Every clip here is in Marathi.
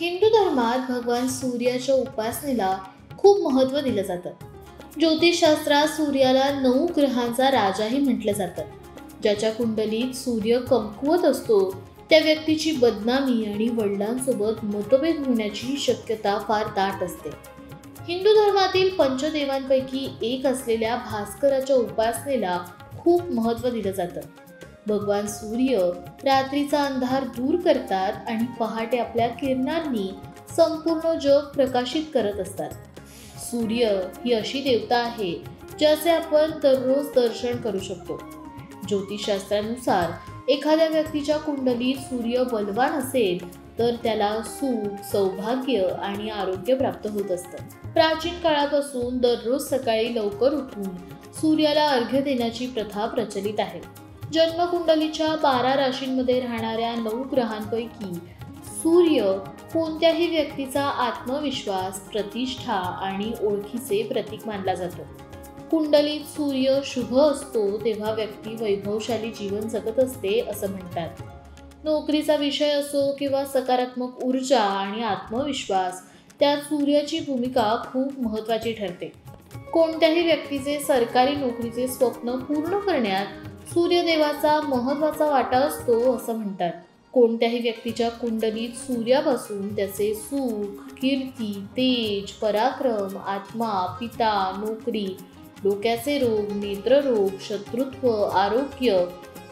हिंदू धर्मात भगवान सूर्याच्या उपासनेला खूप महत्त्व दिलं जातं. ज्योतिषशास्त्रात सूर्याला 9 ग्रहांचा राजाही म्हटलं जातं. ज्याच्या कुंडलीत सूर्य कमकुवत असतो त्या व्यक्तीची बदनामी आणि वडिलांसोबत मतभेद होण्याची शक्यता फार दाट असते. हिंदू धर्मातील पंचदेवांपैकी एक असलेल्या भास्कराच्या उपासनेला खूप महत्त्व दिलं जातं. भगवान सूर्य रात्रीचा अंधार दूर करतात आणि पहाटे आपल्या किरणांनी संपूर्ण जग प्रकाशित करत असतात. सूर्य ही अशी देवता आहे ज्याचे आपण दररोज दर्शन करू शकतो. ज्योतिषशास्त्रानुसार एखाद्या व्यक्तीच्या कुंडलीत सूर्य बलवान असेल तर त्याला सुख, सौभाग्य आणि आरोग्य प्राप्त होत असतं. प्राचीन काळापासून दररोज सकाळी लवकर उठून सूर्याला अर्घ्य देण्याची प्रथा प्रचलित आहे. जन्मकुंडलीच्या 12 राशींमध्ये राहणाऱ्या 9 ग्रहांपैकी सूर्य कोणत्याही व्यक्तीचा आत्मविश्वास, प्रतिष्ठा आणि ओळखीचे प्रतीक मानला जातो. कुंडलीत सूर्य शुभ असतो तेव्हा व्यक्ती वैभवशाली जीवन जगत असते असं म्हणतात. नोकरीचा विषय असो किंवा सकारात्मक ऊर्जा आणि आत्मविश्वास, त्यात सूर्याची भूमिका खूप महत्त्वाची ठरते. कोणत्याही व्यक्तीचे सरकारी नोकरीचे स्वप्न पूर्ण करण्यात सूर्यदेवाचा महत्त्वाचा वाटा असतो असं म्हणतात. कोणत्याही व्यक्तीच्या कुंडलीत सूर्यापासून त्याचे सुख, कीर्ती, तेज, पराक्रम, आत्मा, पिता, नोकरी, डोक्याचे रोग, नेत्ररोग, शत्रुत्व, आरोग्य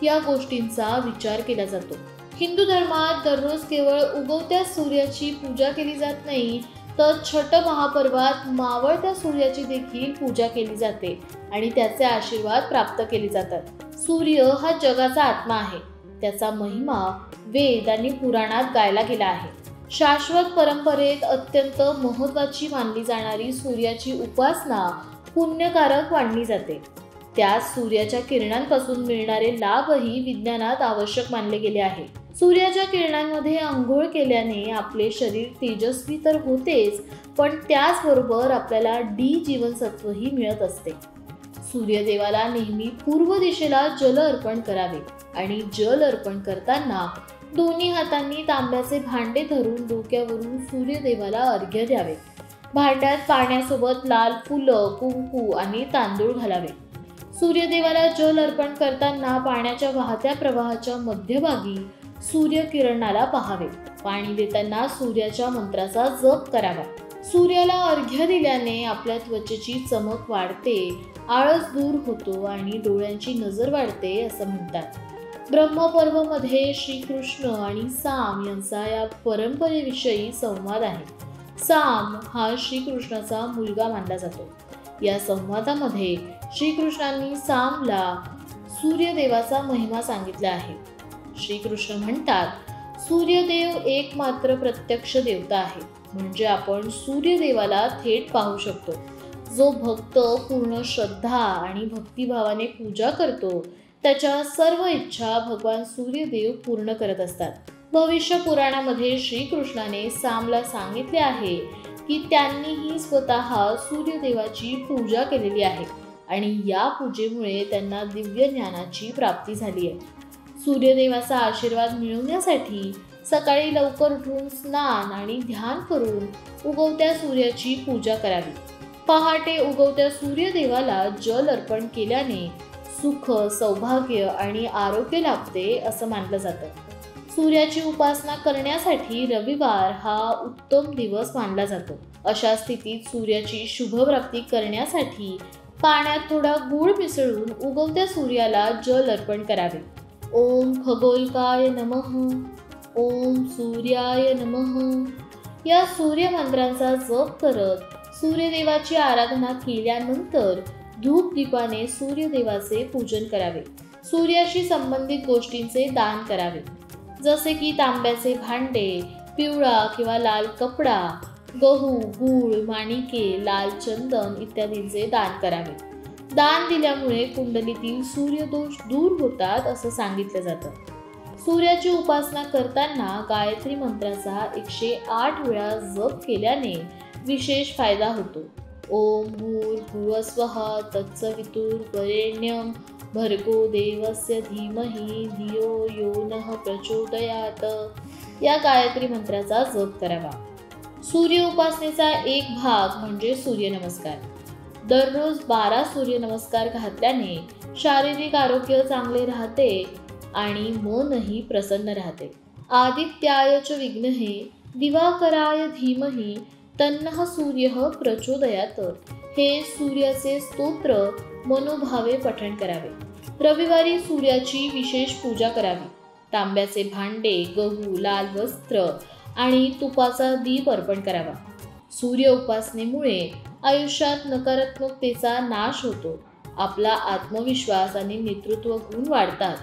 या गोष्टींचा विचार केला जातो. हिंदू धर्मात दररोज केवळ उगवत्या सूर्याची पूजा केली जात नाही, तर छठ महापर्वात मावळत्या सूर्याची देखील पूजा केली जाते आणि त्याचे आशीर्वाद प्राप्त केले जातात. सूर्य हा जगाचा आत्मा आहे. त्याचा महिमा वेद आणि पुराणात गायला गेला आहे. शाश्वत परंपरेत अत्यंत महत्त्वाची मानली जाणारी सूर्याची उपासना पुण्यकारक मानली जाते. त्यात सूर्याच्या किरणांपासून मिळणारे लाभही विज्ञानात आवश्यक मानले गेले आहे. सूर्याच्या किरणांमध्ये आंघोळ केल्याने आपले शरीर तेजस्वी तर होतेच, पण त्याचबरोबर आपल्याला डी जीवनसत्वही मिळत असते. सूर्यदेवाला नेहमी पूर्व दिशेला जल अर्पण करावे आणि जल अर्पण करताना दोन्ही हातांनी तांब्याचे भांडे धरून डोक्यावरून सूर्यदेवाला अर्घ्य द्यावे. भांड्यात पाण्यासोबत लाल फुलं, कुंकू आणि तांदूळ घालावे. सूर्यदेवाला जल अर्पण करताना पाण्याच्या वाहत्या प्रवाहाच्या मध्यभागी सूर्यकिरणाला पाहावे. पाणी देताना सूर्याच्या मंत्राचा जप करावा. सूर्याला अर्घ्य दिल्याने आपल्या त्वचेची चमक वाढते, आळस दूर होतो आणि डोळ्यांची नजर वाढते असं म्हणतात. ब्रह्मपर्वमध्ये श्रीकृष्ण आणि साम यांचा या परंपरेविषयी संवाद आहे. साम हा श्रीकृष्णाचा मुलगा मानला जातो. या संवादामध्ये श्रीकृष्णांनी सामला सूर्यदेवाचा महिमा सांगितला आहे. श्रीकृष्ण म्हणतात, सूर्यदेव एकमात्र प्रत्यक्ष देवता आहे, म्हणजे आपण सूर्यदेवाला थेट पाहू शकतो. जो भक्त पूर्ण श्रद्धा आणि भक्तिभावाने पूजा करतो त्याच्या सर्व इच्छा भगवान सूर्यदेव पूर्ण करत असतात. भविष्य पुराणामध्ये श्रीकृष्णाने सामला सांगितले आहे की त्यांनीही स्वतः सूर्यदेवाची पूजा केलेली आहे आणि या पूजेमुळे त्यांना दिव्य ज्ञानाची प्राप्ती झाली आहे. सूर्यदेवाचा आशीर्वाद मिळवण्यासाठी सकाळी लवकर उठून स्नान आणि ध्यान करून उगवत्या सूर्याची पूजा करावी. पहाटे उगवत्या सूर्यदेवाला जल अर्पण केल्याने सुख, सौभाग्य आणि आरोग्य लाभते असं मानलं जातं. सूर्याची उपासना करण्यासाठी रविवार हा उत्तम दिवस मानला जातो. अशा स्थितीत सूर्याची शुभप्राप्ती करण्यासाठी पाण्यात थोडा गूळ मिसळून उगवत्या सूर्याला जल अर्पण करावे. ओम खगोलकाय नमः, ओम सूर्याय नमः या सूर्यमंत्रांचा जप करत सूर्यदेवाची आराधना केल्यानंतर धूप दीपाने सूर्यदेवाचे पूजन करावे. सूर्याशी संबंधित गोष्टींचे दान करावे, जसे की तांब्याचे भांडे, पिवळा किंवा लाल कपडा, गहू, गूळ, माणिके, लाल चंदन इत्यादींचे दान करावे. दान दिल्यामुळे कुंडलीतील सूर्यदोष दूर होतात असं सांगितलं जातं. सूर्याची उपासना करताना गायत्री मंत्राचा 108 वेळा जप केल्याने विशेष फायदा होतो. ओम भूर्भुवस्वः तत्सवितुर्वरेण्यं भर्गो देवस्य धीमहि धियो यो नः प्रचोदयात् या गायत्री मंत्राचा जप करावा. सूर्य उपासनेचा एक भाग म्हणजे सूर्यनमस्कार. दररोज 12 सूर्यनमस्कार घातल्याने शारीरिक आरोग्य चांगले राहते आणि मनही प्रसन्न राहते. आदित्याय च विघ्नहे दिवाकराय धीमहि तन्नः सूर्यः प्रचोदयात् हे सूर्याचे स्तोत्र मनोभावे पठण करावे. रविवारी सूर्याची विशेष पूजा करावी. तांब्याचे भांडे, गहू, लाल वस्त्र आणि तुपाचा दीप अर्पण करावा. सूर्य उपासनेमुळे आयुष्यात नकारात्मकतेचा नाश होतो. आपला आत्मविश्वास आणि नेतृत्व गुण वाढतात.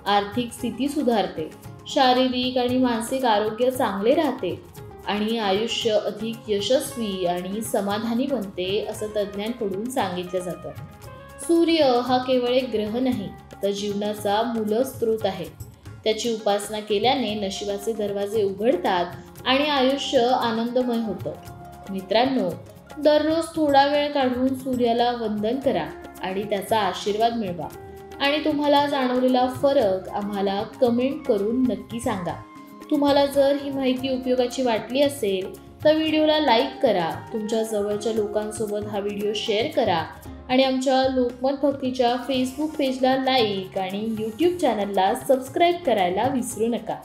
आर्थिक स्थिती सुधारते. शारीरिक आणि मानसिक आरोग्य चांगले राहते आणि आयुष्य अधिक यशस्वी आणि समाधानी बनते असं तज्ज्ञांकडून सांगितलं जातं. सूर्य हा केवळ एक ग्रह नाही, तर जीवनाचा मूलस्रोत आहे. त्याची उपासना केल्याने नशिबाचे दरवाजे उघडतात आणि आयुष्य आनंदमय होतं. मित्रांनो, दररोज थोडा वेळ काढून सूर्याला वंदन करा आणि त्याचा आशीर्वाद मिळवा आणि तुम्हाला जाणवलेला फरक आम्हाला कमेंट करून नक्की सांगा. तुम्हाला जर ही माहिती उपयोगाची वाटली असेल तर व्हिडिओला लाईक करा, तुमच्या जवळच्या लोकांसोबत हा व्हिडिओ शेअर करा आणि आमच्या लोकमत भक्तीच्या फेसबुक पेजला लाईक आणि यूट्यूब चॅनलला सबस्क्राईब करायला विसरू नका.